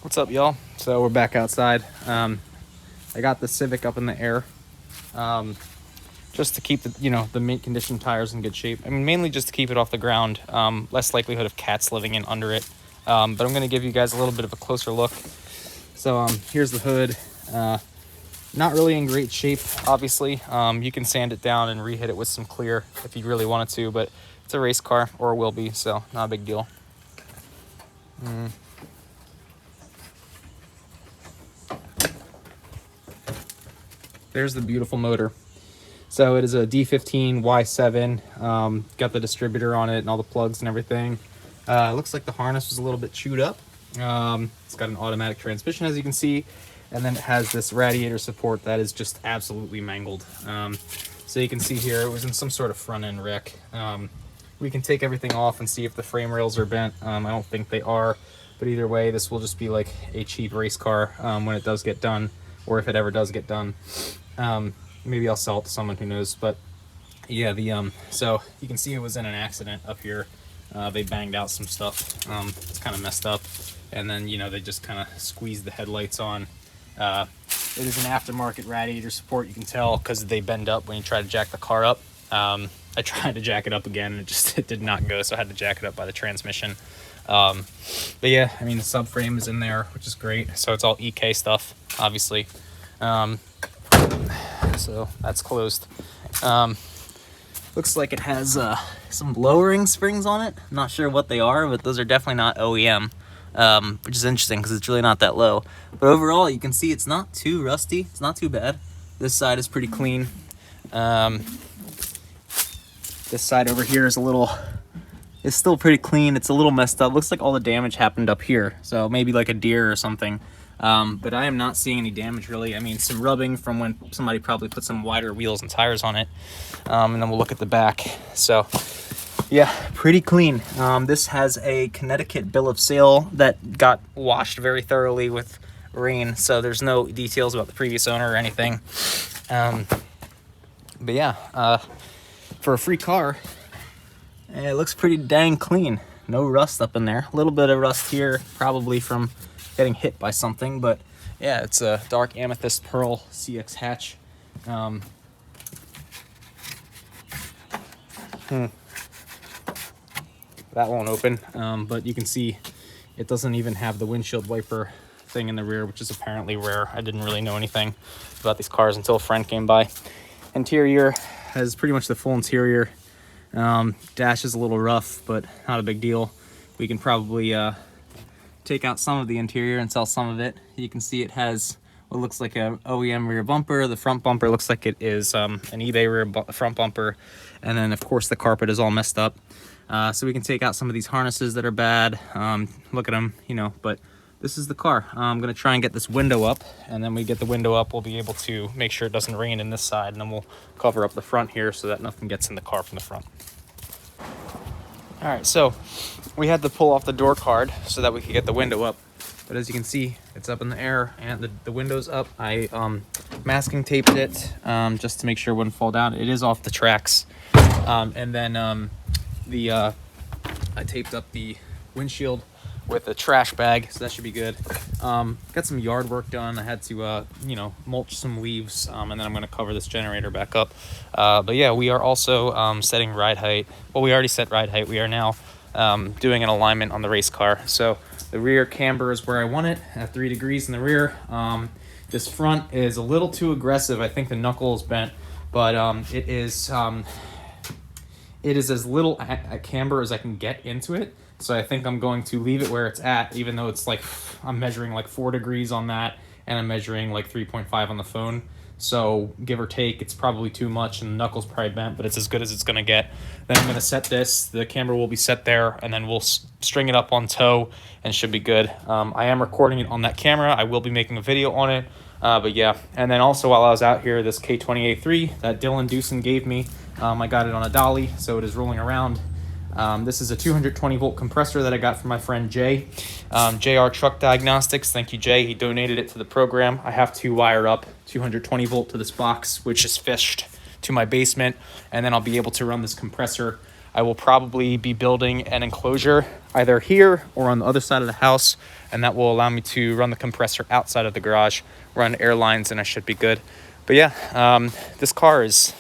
What's up, y'all? So we're back outside. I got the Civic up in the air, just to keep the mint condition tires in good shape. I mean, mainly just to keep it off the ground. Less likelihood of cats living in under it. But I'm going to give you guys a little bit of a closer look. So here's the hood. Not really in great shape, obviously. You can sand it down and re-hit it with some clear if you really wanted to, but it's a race car, or will be, so not a big deal. There's the beautiful motor. So it is a D15 Y7. Got the distributor on it and all the plugs and everything. Looks like the harness was a little bit chewed up. It's got an automatic transmission, as you can see, and then it has this radiator support that is just absolutely mangled. So you can see here it was in some sort of front end wreck. We can take everything off and see if the frame rails are bent. I don't think they are, but either way, this will just be like a cheap race car when it does get done, or if it ever does get done. Maybe I'll sell it to someone who knows. But yeah, so you can see it was in an accident up here. They banged out some stuff. It's kind of messed up, and then they just kind of squeezed the headlights on. It is an aftermarket radiator support. You can tell because they bend up when you try to jack the car up. I tried to jack it up again, and it did not go, so I had to jack it up by the transmission. But yeah, I mean, the subframe is in there, which is great. So it's all EK stuff, obviously. So that's closed. Looks like it has some lowering springs on it. I'm not sure what they are, but those are definitely not OEM, which is interesting because it's really not that low. But overall, you can see it's not too rusty. It's not too bad. This side is pretty clean. This side over here is it's still pretty clean. It's a little messed up. Looks like all the damage happened up here. So maybe like a deer or something. But I am not seeing any damage really. I mean, some rubbing from when somebody probably put some wider wheels and tires on it. And then we'll look at the back. So yeah, pretty clean. This has a Connecticut bill of sale that got washed very thoroughly with rain. So there's no details about the previous owner or anything. But yeah, for a free car, it looks pretty dang clean. No rust up in there. A little bit of rust here, probably from getting hit by something, but yeah, it's a dark amethyst pearl CX hatch. That won't open, but you can see it doesn't even have the windshield wiper thing in the rear, which is apparently rare. I didn't really know anything about these cars until a friend came by. Interior has pretty much the full interior. Dash is a little rough, but not a big deal. We can probably take out some of the interior and sell some of it. You can see it has what looks like a OEM rear bumper. The front bumper looks like it is an eBay front bumper, and then of course the carpet is all messed up. So we can take out some of these harnesses that are bad. Look at them, but this is the car. I'm gonna try and get this window up, and then we get the window up, we'll be able to make sure it doesn't rain in this side, and then we'll cover up the front here so that nothing gets in the car from the front. All right, so we had to pull off the door card so that we could get the window up. But as you can see, it's up in the air and the window's up. I masking taped it just to make sure it wouldn't fall down. It is off the tracks. And then I taped up the windshield with a trash bag, so that should be good. Got some yard work done. I had to mulch some leaves, and then I'm going to cover this generator back up. But yeah, we are also setting ride height. Well, we already set ride height. We are now doing an alignment on the race car. So the rear camber is where I want it at 3 degrees in the rear. This front is a little too aggressive. I think the knuckle is bent, but it is as little a camber as I can get into it. So I think I'm going to leave it where it's at, even though it's like I'm measuring like 4 degrees on that, and I'm measuring like 3.5 on the phone. So give or take, it's probably too much, and the knuckle's probably bent, but it's as good as it's gonna get. Then I'm gonna set this. The camera will be set there, and then we'll string it up on tow, and should be good. I am recording it on that camera. I will be making a video on it, but yeah. And then also while I was out here, this K20A3 that Dylan Dewson gave me, I got it on a dolly, so it is rolling around. This is a 220 volt compressor that I got from my friend Jay. JR Truck Diagnostics, thank you Jay, he donated it to the program. I have to wire up 220 volt to this box, which is fished to my basement, and then I'll be able to run this compressor. I will probably be building an enclosure either here or on the other side of the house, and that will allow me to run the compressor outside of the garage, run air lines, and I should be good. But yeah, this car is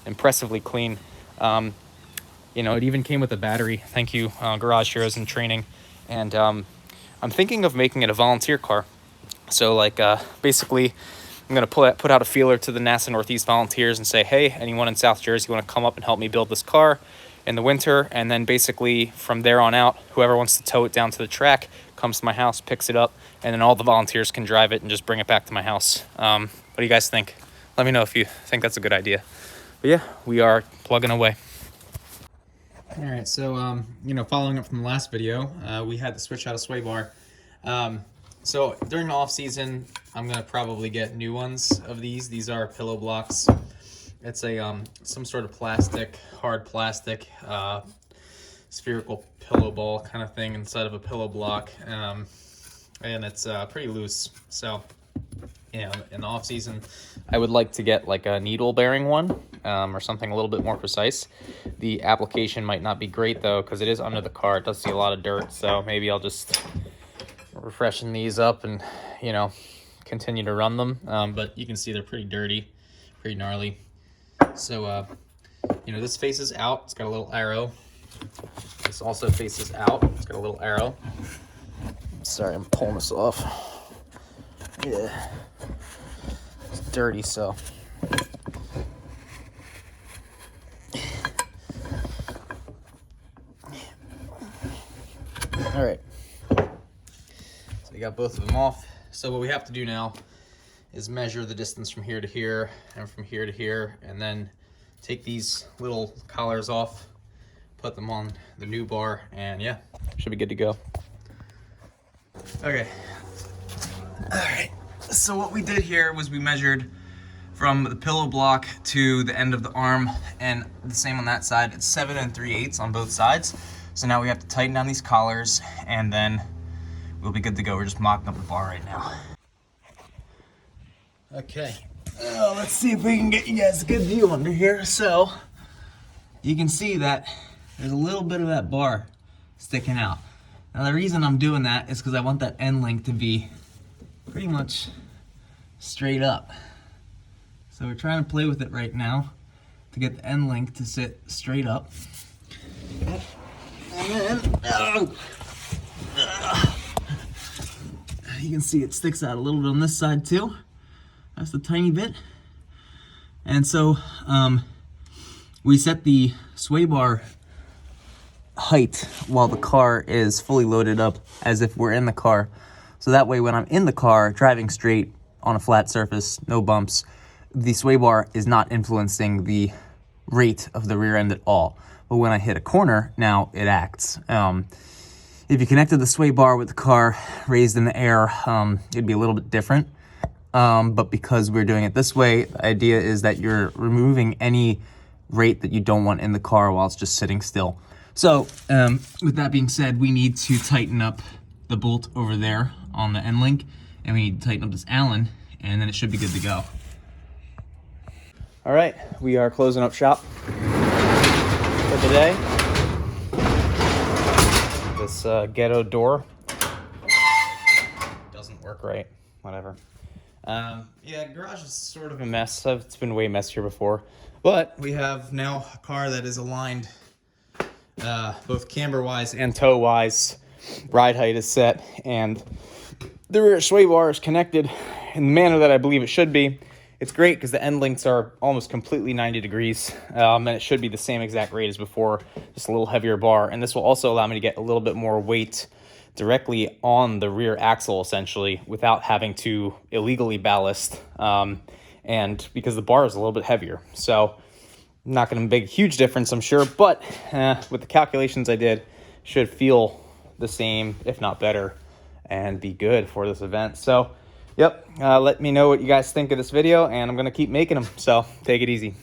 impressively clean. You know, it even came with a battery. Thank you, Garage Heroes in Training. And I'm thinking of making it a volunteer car. So like basically, I'm going to put out a feeler to the NASA Northeast volunteers and say, hey, anyone in South Jersey want to come up and help me build this car in the winter? And then basically from there on out, whoever wants to tow it down to the track comes to my house, picks it up, and then all the volunteers can drive it and just bring it back to my house. What do you guys think? Let me know if you think that's a good idea. But yeah, we are plugging away. All right, so you know, following up from the last video, we had to switch out a sway bar. So during the off season, I'm gonna probably get new ones of these. These are pillow blocks. It's a some sort of plastic, hard plastic, spherical pillow ball kind of thing inside of a pillow block, and it's pretty loose. So yeah, in the off season, I would like to get like a needle bearing one, or something a little bit more precise. The application might not be great though, because it is under the car. It does see a lot of dirt, so maybe I'll just refreshen these up and, you know, continue to run them. But you can see they're pretty dirty, pretty gnarly. So, you know, this faces out. It's got a little arrow. This also faces out. It's got a little arrow. Sorry, I'm pulling this off. Yeah. It's dirty, so. All right. So we got both of them off. So what we have to do now is measure the distance from here to here and from here to here, and then take these little collars off, put them on the new bar, and yeah, should be good to go. Okay. All right. So what we did here was we measured from the pillow block to the end of the arm, and the same on that side. It's 7 3/8 on both sides. So now we have to tighten down these collars, and then we'll be good to go. We're just mocking up the bar right now. Okay, let's see if we can get you guys a good view under here. So you can see that there's a little bit of that bar sticking out. Now the reason I'm doing that is because I want that end link to be pretty much straight up. So we're trying to play with it right now to get the end link to sit straight up. And then, you can see it sticks out a little bit on this side too. That's a tiny bit. And so we set the sway bar height while the car is fully loaded up as if we're in the car. So that way when I'm in the car driving straight on a flat surface, no bumps, the sway bar is not influencing the rate of the rear end at all. But when I hit a corner, now it acts. If you connected the sway bar with the car raised in the air, it'd be a little bit different. But because we're doing it this way, the idea is that you're removing any rate that you don't want in the car while it's just sitting still. So with that being said, we need to tighten up the bolt over there on the end link, and we need to tighten up this Allen, and then it should be good to go. All right, we are closing up shop for today. This ghetto door doesn't work right. Whatever. Yeah, garage is sort of a mess. It's been way messier before, but we have now a car that is aligned, both camber-wise and toe-wise. Ride height is set, and the rear sway bar is connected in the manner that I believe it should be. It's great because the end links are almost completely 90 degrees, and it should be the same exact rate as before, just a little heavier bar. And this will also allow me to get a little bit more weight directly on the rear axle, essentially, without having to illegally ballast, and because the bar is a little bit heavier. So not going to make a huge difference, I'm sure, but with the calculations I did, should feel the same, if not better, and be good for this event. So yep, let me know what you guys think of this video, and I'm going to keep making them, so take it easy.